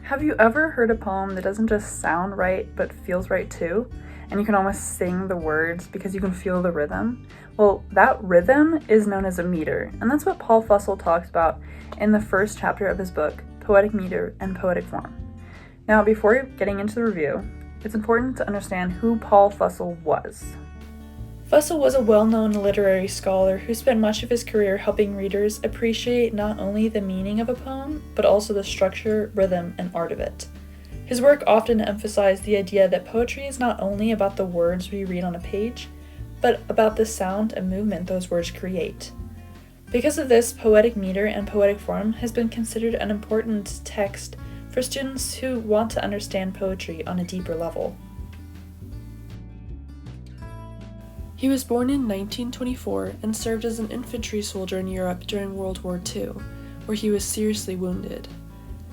Have you ever heard a poem that doesn't just sound right, but feels right too? And you can almost sing the words because you can feel the rhythm? Well, that rhythm is known as a meter, and that's what Paul Fussell talks about in the first chapter of his book, Poetic Meter and Poetic Form. Now, before getting into the review, it's important to understand who Paul Fussell was. Fussell was a well-known literary scholar who spent much of his career helping readers appreciate not only the meaning of a poem, but also the structure, rhythm, and art of it. His work often emphasized the idea that poetry is not only about the words we read on a page, but about the sound and movement those words create. Because of this, Poetic Meter and Poetic Form has been considered an important text for students who want to understand poetry on a deeper level. He was born in 1924 and served as an infantry soldier in Europe during World War II, where he was seriously wounded.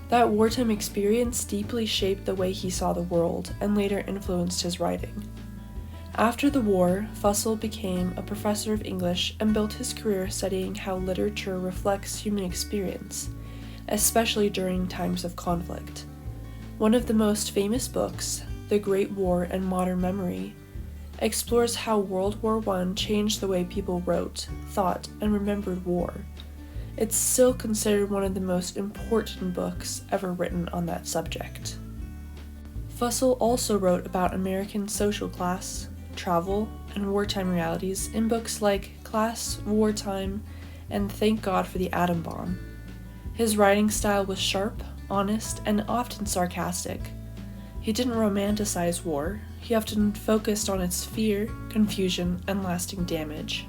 That wartime experience deeply shaped the way he saw the world and later influenced his writing. After the war, Fussell became a professor of English and built his career studying how literature reflects human experience, especially during times of conflict. One of the most famous books, The Great War and Modern Memory, explores how World War I changed the way people wrote, thought, and remembered war. It's still considered one of the most important books ever written on that subject. Fussell also wrote about American social class, travel, and wartime realities in books like Class, Wartime, and Thank God for the Atom Bomb. His writing style was sharp, honest, and often sarcastic. He didn't romanticize war. He often focused on its fear, confusion, and lasting damage.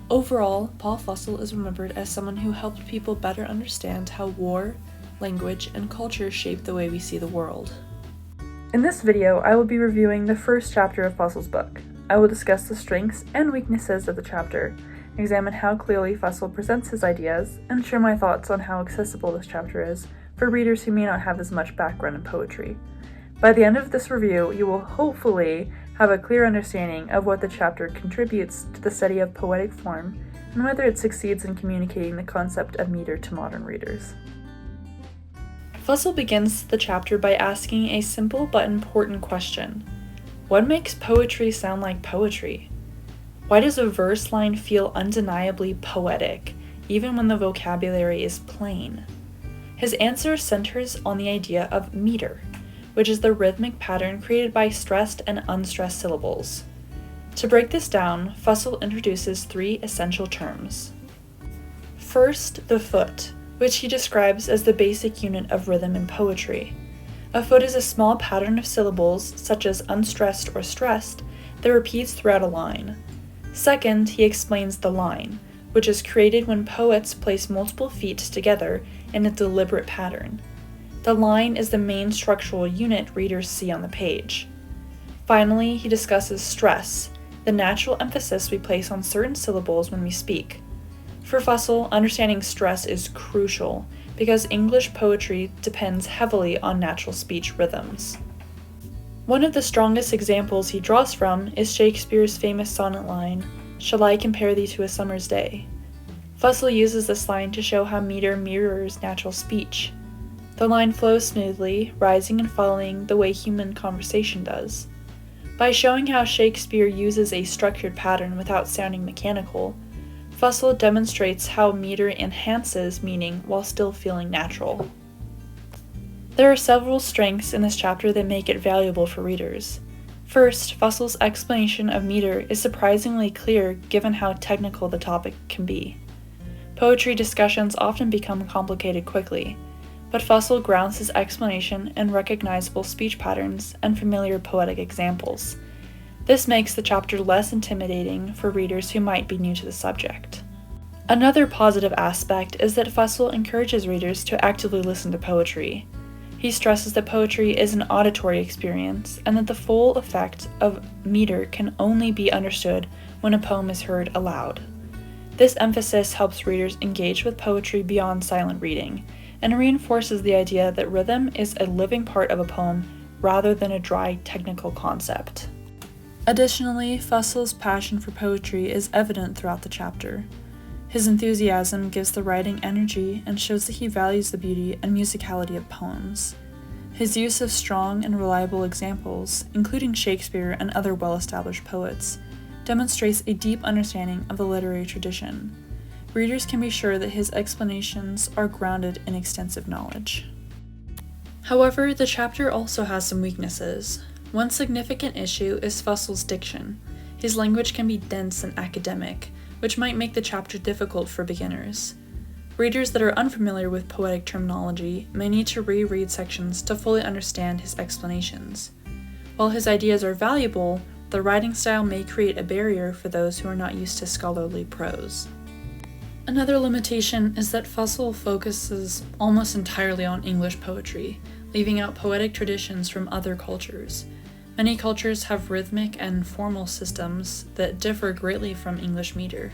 Overall, Paul Fussell is remembered as someone who helped people better understand how war, language, and culture shape the way we see the world. In this video, I will be reviewing the first chapter of Fussell's book. I will discuss the strengths and weaknesses of the chapter, examine how clearly Fussell presents his ideas, and share my thoughts on how accessible this chapter is for readers who may not have as much background in poetry. By the end of this review, you will hopefully have a clear understanding of what the chapter contributes to the study of poetic form and whether it succeeds in communicating the concept of meter to modern readers. Fussell begins the chapter by asking a simple but important question. What makes poetry sound like poetry? Why does a verse line feel undeniably poetic, even when the vocabulary is plain? His answer centers on the idea of meter, which is the rhythmic pattern created by stressed and unstressed syllables. To break this down, Fussell introduces three essential terms. First, the foot, which he describes as the basic unit of rhythm in poetry. A foot is a small pattern of syllables, such as unstressed or stressed, that repeats throughout a line. Second, he explains the line, which is created when poets place multiple feet together in a deliberate pattern. The line is the main structural unit readers see on the page. Finally, he discusses stress, the natural emphasis we place on certain syllables when we speak. For Fussell, understanding stress is crucial because English poetry depends heavily on natural speech rhythms. One of the strongest examples he draws from is Shakespeare's famous sonnet line, "Shall I compare thee to a summer's day?" Fussell uses this line to show how meter mirrors natural speech. The line flows smoothly, rising and falling the way human conversation does. By showing how Shakespeare uses a structured pattern without sounding mechanical, Fussell demonstrates how meter enhances meaning while still feeling natural. There are several strengths in this chapter that make it valuable for readers. First, Fussell's explanation of meter is surprisingly clear given how technical the topic can be. Poetry discussions often become complicated quickly, but Fussell grounds his explanation in recognizable speech patterns and familiar poetic examples. This makes the chapter less intimidating for readers who might be new to the subject. Another positive aspect is that Fussell encourages readers to actively listen to poetry. He stresses that poetry is an auditory experience and that the full effect of meter can only be understood when a poem is heard aloud. This emphasis helps readers engage with poetry beyond silent reading and reinforces the idea that rhythm is a living part of a poem rather than a dry technical concept. Additionally, Fussell's passion for poetry is evident throughout the chapter. His enthusiasm gives the writing energy and shows that he values the beauty and musicality of poems. His use of strong and reliable examples, including Shakespeare and other well-established poets, demonstrates a deep understanding of the literary tradition. Readers can be sure that his explanations are grounded in extensive knowledge. However, the chapter also has some weaknesses. One significant issue is Fussell's diction. His language can be dense and academic, which might make the chapter difficult for beginners. Readers that are unfamiliar with poetic terminology may need to reread sections to fully understand his explanations. While his ideas are valuable, the writing style may create a barrier for those who are not used to scholarly prose. Another limitation is that Fussell focuses almost entirely on English poetry, leaving out poetic traditions from other cultures. Many cultures have rhythmic and formal systems that differ greatly from English meter,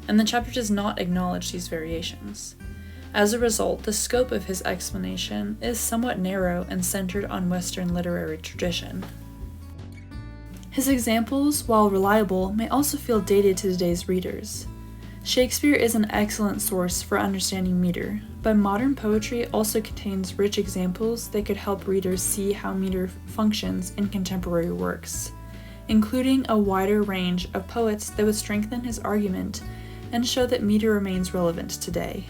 and the chapter does not acknowledge these variations. As a result, the scope of his explanation is somewhat narrow and centered on Western literary tradition. His examples, while reliable, may also feel dated to today's readers. Shakespeare is an excellent source for understanding meter, but modern poetry also contains rich examples that could help readers see how meter functions in contemporary works, including a wider range of poets that would strengthen his argument and show that meter remains relevant today.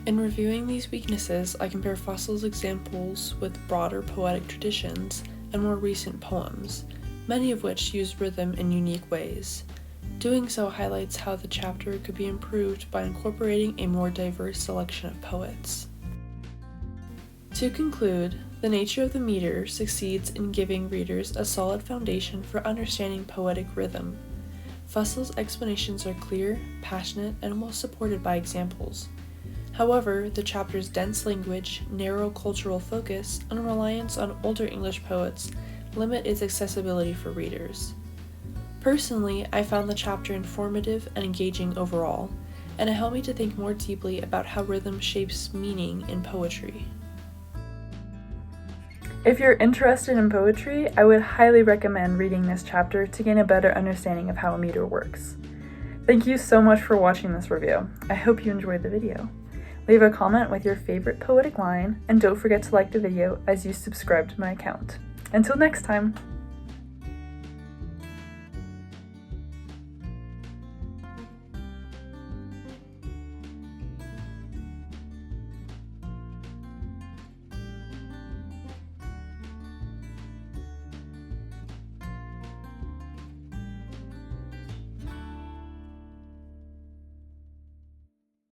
In reviewing these weaknesses, I compare Fussell's examples with broader poetic traditions and more recent poems, many of which use rhythm in unique ways. Doing so highlights how the chapter could be improved by incorporating a more diverse selection of poets. To conclude, the nature of the meter succeeds in giving readers a solid foundation for understanding poetic rhythm. Fussell's explanations are clear, passionate, and well supported by examples. However, the chapter's dense language, narrow cultural focus, and reliance on older English poets limit its accessibility for readers. Personally, I found the chapter informative and engaging overall, and it helped me to think more deeply about how rhythm shapes meaning in poetry. If you're interested in poetry, I would highly recommend reading this chapter to gain a better understanding of how a meter works. Thank you so much for watching this review. I hope you enjoyed the video. Leave a comment with your favorite poetic line, and don't forget to like the video as you subscribe to my account. Until next time!